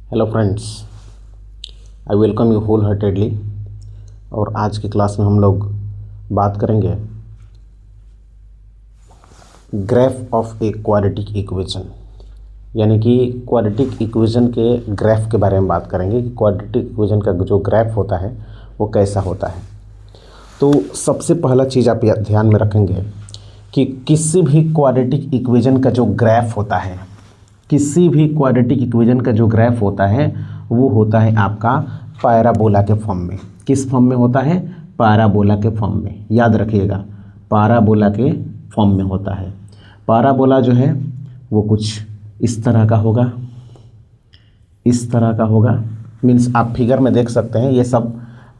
Hello friends, I welcome you wholeheartedly. और आज की क्लास में हम लोग बात करेंगे graph of a quadratic equation, यानी कि क्वाड्रेटिक इक्वेशन के ग्राफ के बारे में बात करेंगे कि क्वाड्रेटिक इक्वेशन का जो ग्राफ होता है वो कैसा होता है। तो सबसे पहला चीज़ आप ध्यान में रखेंगे कि किसी भी क्वाड्रेटिक इक्वेशन का जो ग्राफ होता है, किसी भी क्वाड्रेटिक इक्वेशन का जो ग्राफ होता है वो होता है आपका पैराबोला के फॉर्म में। किस फॉर्म में होता है? पैराबोला के फॉर्म में। याद रखिएगा, पैराबोला के फॉर्म में होता है। पैराबोला जो है वो कुछ इस तरह का होगा, इस तरह का होगा। मीन्स आप फिगर में देख सकते हैं, ये सब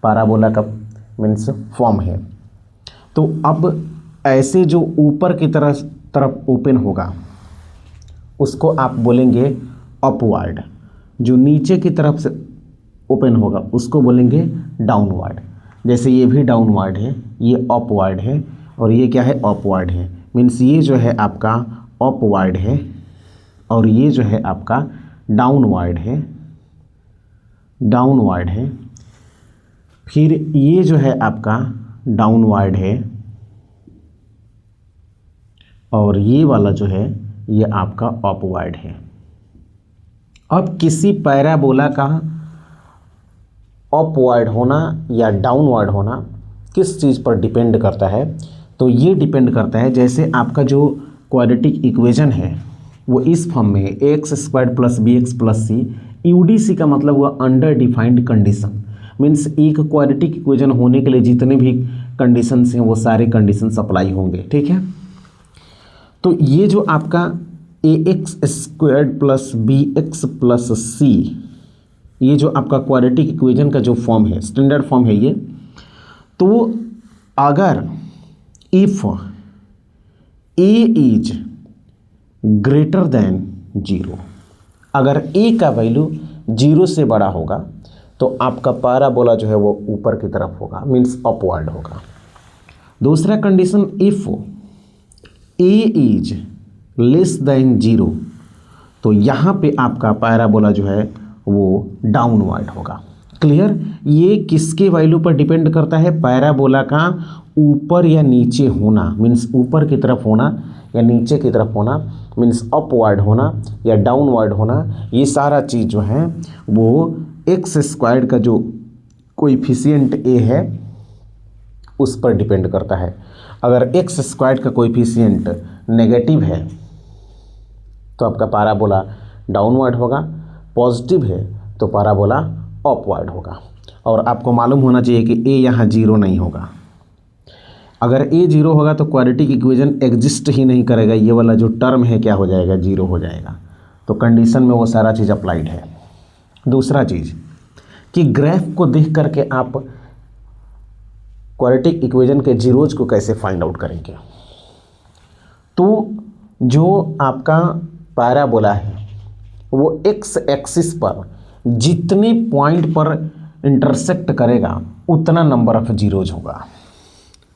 पैराबोला का मीन्स फॉर्म है। तो अब ऐसे जो ऊपर की तरफ ओपन होगा उसको आप बोलेंगे अपवर्ड, जो नीचे की तरफ से ओपन होगा उसको बोलेंगे डाउनवर्ड। जैसे ये भी डाउनवर्ड है, ये अपवर्ड है और ये क्या है? अपवर्ड है। मीन्स ये जो है आपका अपवर्ड है और ये जो है आपका डाउनवर्ड है, डाउनवर्ड है। फिर ये जो है आपका डाउनवर्ड है और ये वाला जो है ये आपका अपवर्ड है। अब किसी पैराबोला का अपवर्ड होना या डाउनवर्ड होना किस चीज़ पर डिपेंड करता है? तो ये डिपेंड करता है, जैसे आपका जो क्वाड्रेटिक इक्वेशन है वो इस फॉर्म में है, x squared plus b x plus c. UDC का मतलब हुआ अंडर डिफाइंड कंडीशन। मीन्स एक क्वाड्रेटिक इक्वेशन होने के लिए जितने भी कंडीशंस हैं वो सारे कंडीशंस अप्लाई होंगे। ठीक है, तो ये जो आपका a x squared plus b x plus c, ये जो आपका क्वाड्रेटिक इक्वेशन का जो फॉर्म है, स्टैंडर्ड फॉर्म है ये। तो अगर if A is greater than zero, अगर ए का वैल्यू जीरो से बड़ा होगा तो आपका पैराबोला जो है वो ऊपर की तरफ होगा, मीन्स अपवर्ड होगा। दूसरा condition, if A is less than zero, तो यहाँ पे आपका पैराबोला जो है वो डाउनवर्ड होगा। क्लियर? ये किसके वैल्यू पर डिपेंड करता है? पैराबोला का ऊपर या नीचे होना, मीन्स ऊपर की तरफ होना या नीचे की तरफ होना, मीन्स अपवर्ड होना या डाउनवर्ड होना। ये सारा चीज़ जो है वो एक्स स्क्वायर्ड का जो कोएफिशिएंट ए है उस पर डिपेंड करता है। अगर एक्स स्क्वायर्ड का कोएफिशिएंट नेगेटिव है तो आपका पैराबोला डाउनवर्ड होगा, पॉजिटिव है तो पैराबोला अपवर्ड होगा। और आपको मालूम होना चाहिए कि ए यहाँ जीरो नहीं होगा। अगर ए जीरो होगा तो क्वाड्रेटिक इक्वेशन एग्जिस्ट ही नहीं करेगा, ये वाला जो टर्म है क्या हो जाएगा? जीरो हो जाएगा। तो कंडीशन में वो सारा चीज़ अप्लाइड है। दूसरा चीज़ कि ग्राफ को देख करके आप क्वाड्रेटिक इक्वेशन के जीरोज को कैसे फाइंड आउट करेंगे? तो जो आपका पैराबोला है वो एक्स एक्सिस पर जितने पॉइंट पर इंटरसेक्ट करेगा उतना नंबर ऑफ जीरोज होगा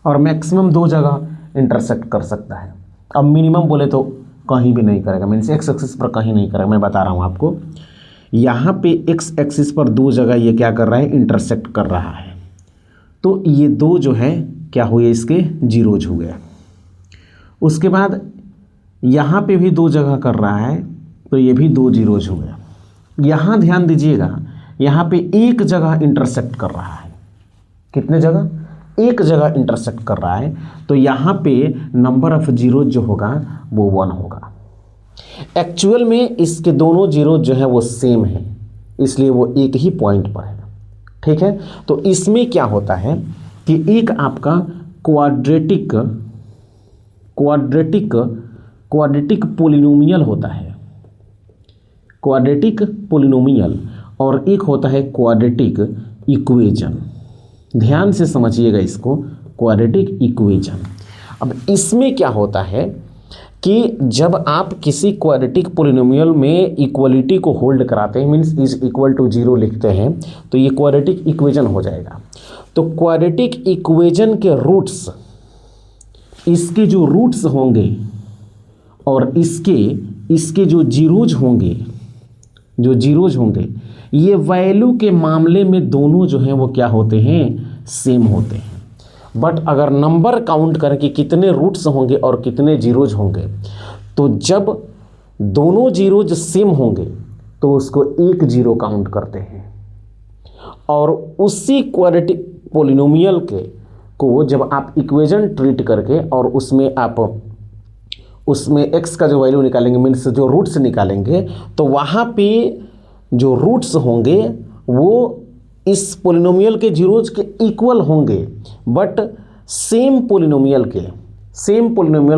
और मैक्सिमम 2 जगह इंटरसेक्ट कर सकता है। अब मिनिमम बोले तो कहीं भी नहीं करेगा, मीन्स एक्स एक्सिस पर कहीं नहीं करेगा। मैं बता रहा हूँ आपको, यहाँ पे एक्स एक्सिस पर 2 जगह ये क्या कर रहा है? इंटरसेक्ट कर रहा है। तो ये 2 जो है क्या हुए? इसके जीरोज हुए। उसके बाद यहाँ पे भी 2 जगह कर रहा है तो ये भी 2 जीरोज हुए। यहाँ ध्यान दीजिएगा, यहाँ पे 1 जगह इंटरसेक्ट कर रहा है। कितने जगह? 1 जगह इंटरसेक्ट कर रहा है, तो यहाँ पे नंबर ऑफ जीरोज जो होगा वो 1 होगा। एक्चुअल में इसके दोनों जीरोज जो है वो सेम है, इसलिए वो एक ही पॉइंट पर है। ठीक है, तो इसमें क्या होता है कि एक आपका क्वाड्रेटिक पोलिनोमियल होता है, क्वाड्रेटिक पोलिनोमियल, और एक होता है क्वाड्रेटिक इक्वेशन। ध्यान से समझिएगा इसको, क्वाड्रेटिक इक्वेशन। अब इसमें क्या होता है कि जब आप किसी क्वाड्रेटिक पोलिनोमियल में इक्वलिटी को होल्ड कराते हैं, means is equal to zero लिखते हैं, तो ये क्वाड्रेटिक इक्वेशन हो जाएगा। तो क्वाड्रेटिक इक्वेशन के रूट्स, इसके जो रूट्स होंगे और इसके जो जीरोज होंगे जो जीरोज होंगे, ये वैल्यू के मामले में दोनों जो हैं वो क्या होते हैं, सेम होते हैं। बट अगर नंबर काउंट करें कि कितने रूट्स होंगे और कितने जीरोज होंगे, तो जब दोनों जीरोज सेम होंगे तो उसको एक जीरो काउंट करते हैं, और उसी क्वाड्रेटिक पोलिनोमियल के को जब आप इक्वेशन ट्रीट करके और उसमें x का जो वैल्यू निकालेंगे, मीन्स जो रूट्स निकालेंगे, तो वहाँ पे जो रूट्स होंगे वो इस पोलिनोमियल के जीरोज के इक्वल होंगे। बट सेम पोलिनोमियल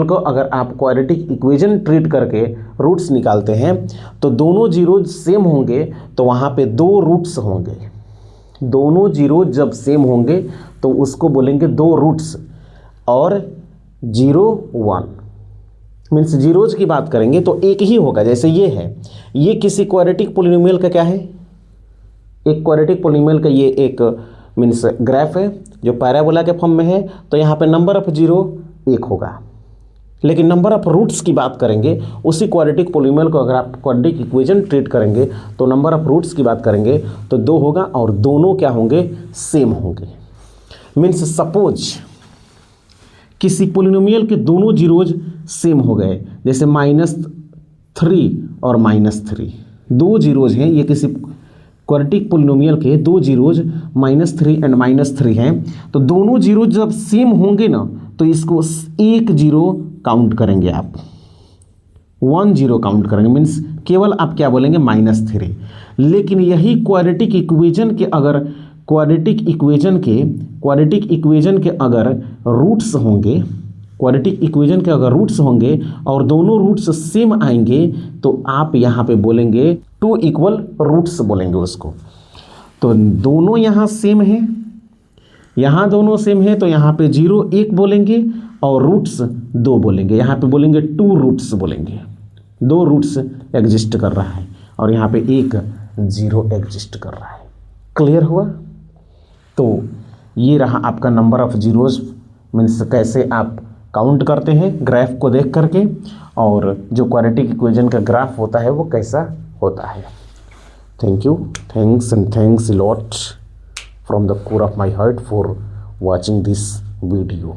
को अगर आप क्वाड्रेटिक इक्वेशन ट्रीट करके रूट्स निकालते हैं तो दोनों जीरोज सेम होंगे, तो वहाँ पे दो रूट्स होंगे। दोनों जीरो जब सेम होंगे तो उसको बोलेंगे दो रूट्स, और 0 1 मीन्स जीरोज की बात करेंगे तो एक ही होगा। जैसे ये है, ये किसी क्वाड्रेटिक पोलिनोमियल का क्या है, एक क्वाड्रेटिक पोलिनोमियल का ये एक मीन्स ग्राफ है जो पैराबोला के फॉर्म में है, तो यहाँ पे नंबर ऑफ जीरो एक होगा। लेकिन नंबर ऑफ रूट्स की बात करेंगे, उसी क्वाड्रेटिक पोलिनोमियल को अगर आप क्वाड्रेटिक इक्वेशन ट्रीट करेंगे तो नंबर ऑफ रूट्स की बात करेंगे तो 2 होगा, और दोनों क्या होंगे, सेम होंगे। मीन्स सपोज किसी पोलिनोमियल के दोनों जीरोज सेम हो गए, जैसे -3 और -3 दो जीरोज हैं, ये किसी क्वाड्रेटिक पोलिनोमियल के दो जीरोज -3 एंड -3 हैं, तो दोनों जीरोज जब सेम होंगे ना तो इसको एक जीरो काउंट करेंगे आप, 1 0 काउंट करेंगे, मीन्स केवल आप क्या बोलेंगे, -3। लेकिन यही क्वाड्रेटिक इक्वेशन के अगर रूट्स होंगे, क्वाड्रेटिक इक्वेशन के अगर रूट्स होंगे और दोनों रूट्स सेम आएंगे तो आप यहाँ पे बोलेंगे 2 इक्वल रूट्स बोलेंगे उसको। तो दोनों यहाँ सेम हैं, यहाँ दोनों सेम है तो यहाँ पे 0 1 बोलेंगे और रूट्स 2 बोलेंगे, यहाँ पे बोलेंगे 2 रूट्स बोलेंगे, 2 रूट्स एग्जिस्ट कर रहा है और यहाँ पे एक 0 एग्जिस्ट कर रहा है। क्लियर हुआ? तो ये रहा आपका नंबर ऑफ जीरोज, मीन्स कैसे आप काउंट करते हैं ग्राफ को देख करके, और जो क्वाड्रेटिक इक्वेशन का ग्राफ होता है वो कैसा होता है। Thank you, thanks a lot from the core of my heart for watching this video.